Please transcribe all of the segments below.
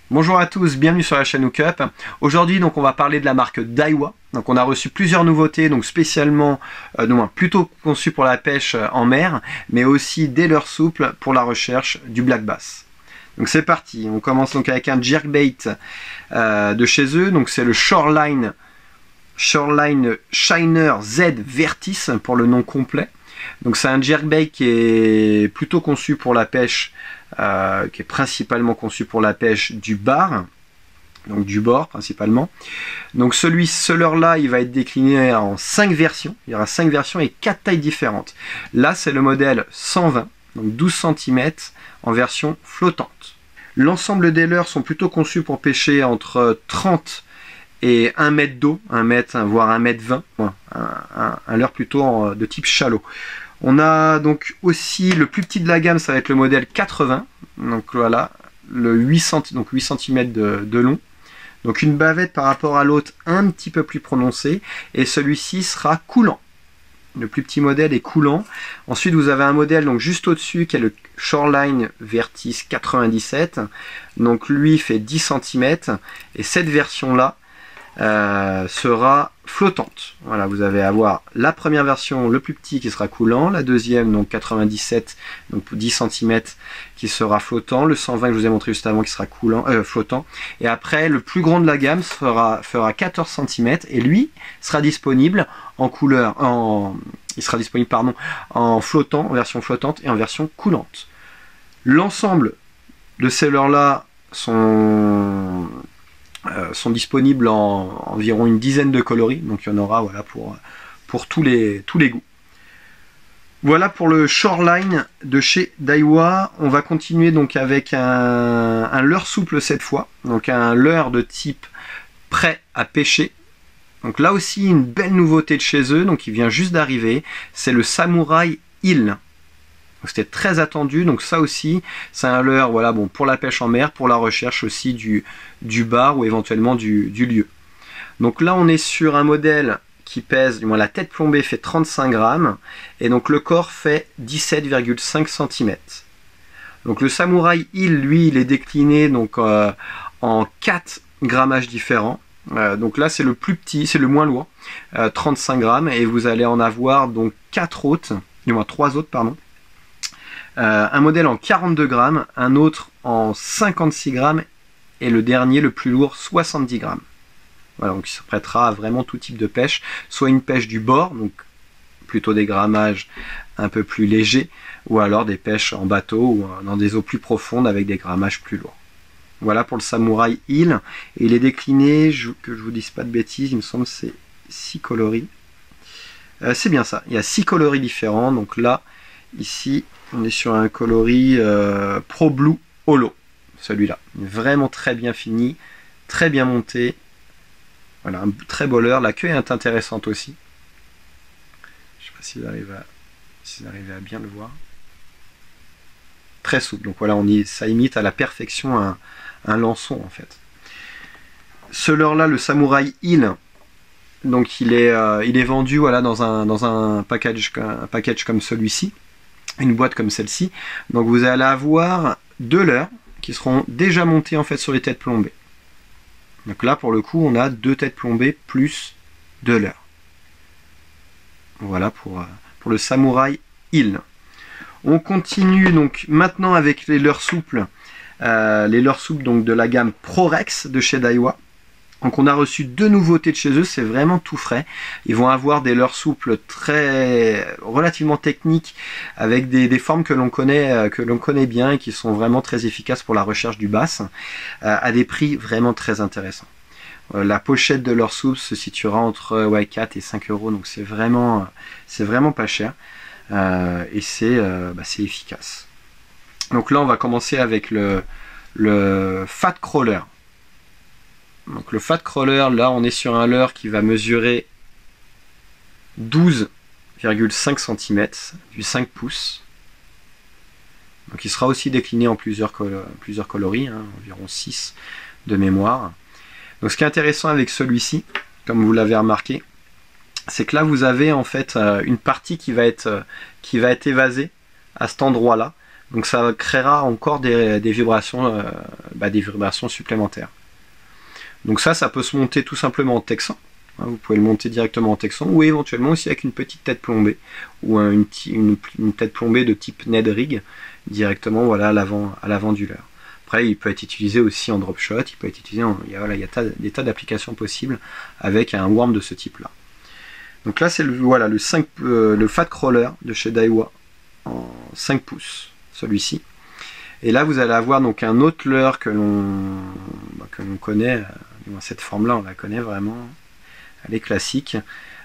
Bonjour à tous, bienvenue sur la chaîne Hookup. Aujourd'hui donc on va parler de la marque Daiwa. Donc on a reçu plusieurs nouveautés, donc spécialement, plutôt conçues pour la pêche en mer, mais aussi des leurres souples pour la recherche du black bass. Donc c'est parti, on commence donc avec un jerkbait de chez eux, donc c'est le Shoreline Shiner Z Vertis pour le nom complet. Donc c'est un jerkbait qui est plutôt conçu pour la pêche, qui est principalement conçu pour la pêche du bar, donc du bord principalement. Donc ce leurre-là, il va être décliné en 5 versions. Il y aura 5 versions et 4 tailles différentes. Là, c'est le modèle 120, donc 12 cm en version flottante. L'ensemble des leurres sont plutôt conçus pour pêcher entre 30 et 1 mètre d'eau, 1 mètre, voire 1 mètre 20, un leurre plutôt de type shallow. On a donc aussi le plus petit de la gamme, ça va être le modèle 80, donc voilà, le 8 cm de long. Donc une bavette par rapport à l'autre un petit peu plus prononcée, et celui-ci sera coulant. Le plus petit modèle est coulant. Ensuite vous avez un modèle donc juste au-dessus qui est le Shoreline Vertis 97, donc lui fait 10 cm, et cette version-là sera flottante. Voilà, vous allez avoir la première version, le plus petit qui sera coulant, la deuxième donc 97, donc 10 cm qui sera flottant, le 120 que je vous ai montré juste avant qui sera flottant, et après le plus grand de la gamme fera 14 cm et lui sera disponible en en flottant, en version flottante et en version coulante. L'ensemble de ces leurres-là sont disponibles en environ une dizaine de coloris, donc il y en aura voilà, pour tous les goûts. Voilà pour le Shoreline de chez Daiwa. On va continuer donc avec un leurre souple cette fois, donc un leurre de type prêt à pêcher. Donc là aussi une belle nouveauté de chez eux, donc il vient juste d'arriver, c'est le Samurai Hill. C'était très attendu, donc ça aussi c'est un leurre voilà, bon, pour la pêche en mer, pour la recherche aussi du bar ou éventuellement du lieu. Donc là on est sur un modèle qui pèse, du moins la tête plombée fait 35 grammes et donc le corps fait 17,5 cm. Donc le Samurai Hill, lui, il est décliné donc, en 4 grammages différents. Donc là c'est le plus petit, c'est le moins lourd, 35 grammes, et vous allez en avoir donc 3 autres pardon. Un modèle en 42 grammes, un autre en 56 grammes et le dernier, le plus lourd, 70 grammes. Voilà, donc il se prêtera à vraiment tout type de pêche, soit une pêche du bord, donc plutôt des grammages un peu plus légers, ou alors des pêches en bateau ou dans des eaux plus profondes avec des grammages plus lourds. Voilà pour le Samurai Hill, et il est décliné, que je vous dise pas de bêtises, il me semble que c'est 6 coloris. C'est bien ça, il y a 6 coloris différents, donc là, ici, on est sur un coloris Pro Blue Holo, celui-là. Vraiment très bien fini, très bien monté. Voilà, un très beau leurre. La queue est intéressante aussi. Je ne sais pas si vous arrivez à bien le voir. Très souple, donc voilà, ça imite à la perfection un lançon en fait. Ce leurre-là, le Samurai Hill, donc il est vendu voilà, dans un package comme celui-ci. Une boîte comme celle-ci, donc vous allez avoir 2 leurres qui seront déjà montés en fait sur les têtes plombées. Donc là pour le coup on a 2 têtes plombées plus 2 leurres. Voilà pour le Samurai Hill. On continue donc maintenant avec les leurres souples, donc de la gamme ProRex de chez Daiwa. Donc on a reçu 2 nouveautés de chez eux, c'est vraiment tout frais. Ils vont avoir des leurres souples relativement techniques, avec des formes que l'on connaît bien et qui sont vraiment très efficaces pour la recherche du bass, à des prix vraiment très intéressants. La pochette de leurre souple se situera entre 4 et 5 euros, donc c'est vraiment pas cher, et c'est efficace. Donc là on va commencer avec le Fat Crawler. Donc le Fat Crawler, là on est sur un leurre qui va mesurer 12,5 cm, du 5 pouces. Donc il sera aussi décliné en plusieurs coloris, environ 6 de mémoire. Donc ce qui est intéressant avec celui-ci, comme vous l'avez remarqué, c'est que là vous avez en fait une partie qui va être évasée à cet endroit-là. Donc ça créera encore des vibrations, des vibrations supplémentaires. Donc ça peut se monter tout simplement en texan. Vous pouvez le monter directement en texan, ou éventuellement aussi avec une petite tête plombée, ou une tête plombée de type Ned Rig, directement voilà, à l'avant du leurre. Après, il peut être utilisé aussi en drop shot, il peut être utilisé il y a des tas d'applications possibles avec un worm de ce type-là. Donc là, c'est le Fat Crawler de chez Daiwa en 5 pouces, celui-ci. Et là, vous allez avoir donc un autre leurre que l'on connaît, cette forme-là, on la connaît vraiment. Elle est classique.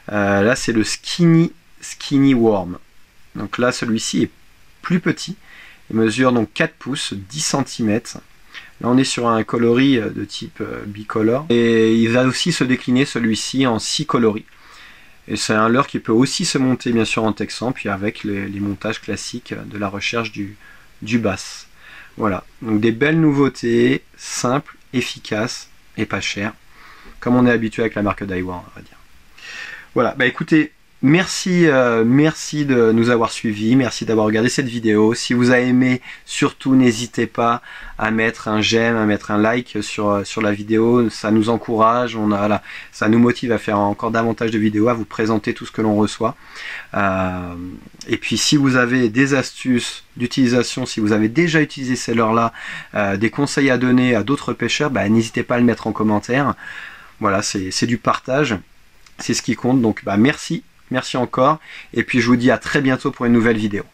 Là, c'est le Skinny Worm. Donc là, celui-ci est plus petit. Il mesure donc 4 pouces, 10 cm. Là, on est sur un coloris de type bicolore. Et il va aussi se décliner, celui-ci, en 6 coloris. Et c'est un leurre qui peut aussi se monter, bien sûr, en texan, puis avec les montages classiques de la recherche du bass. Voilà. Donc des belles nouveautés, simples, efficaces et pas chères. Comme on est habitué avec la marque Daiwa, on va dire. Voilà, écoutez, merci de nous avoir suivis, merci d'avoir regardé cette vidéo. Si vous avez aimé, surtout n'hésitez pas à mettre un j'aime, à mettre un like sur la vidéo, ça nous encourage, ça nous motive à faire encore davantage de vidéos, à vous présenter tout ce que l'on reçoit. Et puis si vous avez des astuces d'utilisation, si vous avez déjà utilisé ces leurres-là, des conseils à donner à d'autres pêcheurs, n'hésitez pas à le mettre en commentaire. Voilà, c'est du partage, c'est ce qui compte. Donc merci encore. Et puis je vous dis à très bientôt pour une nouvelle vidéo.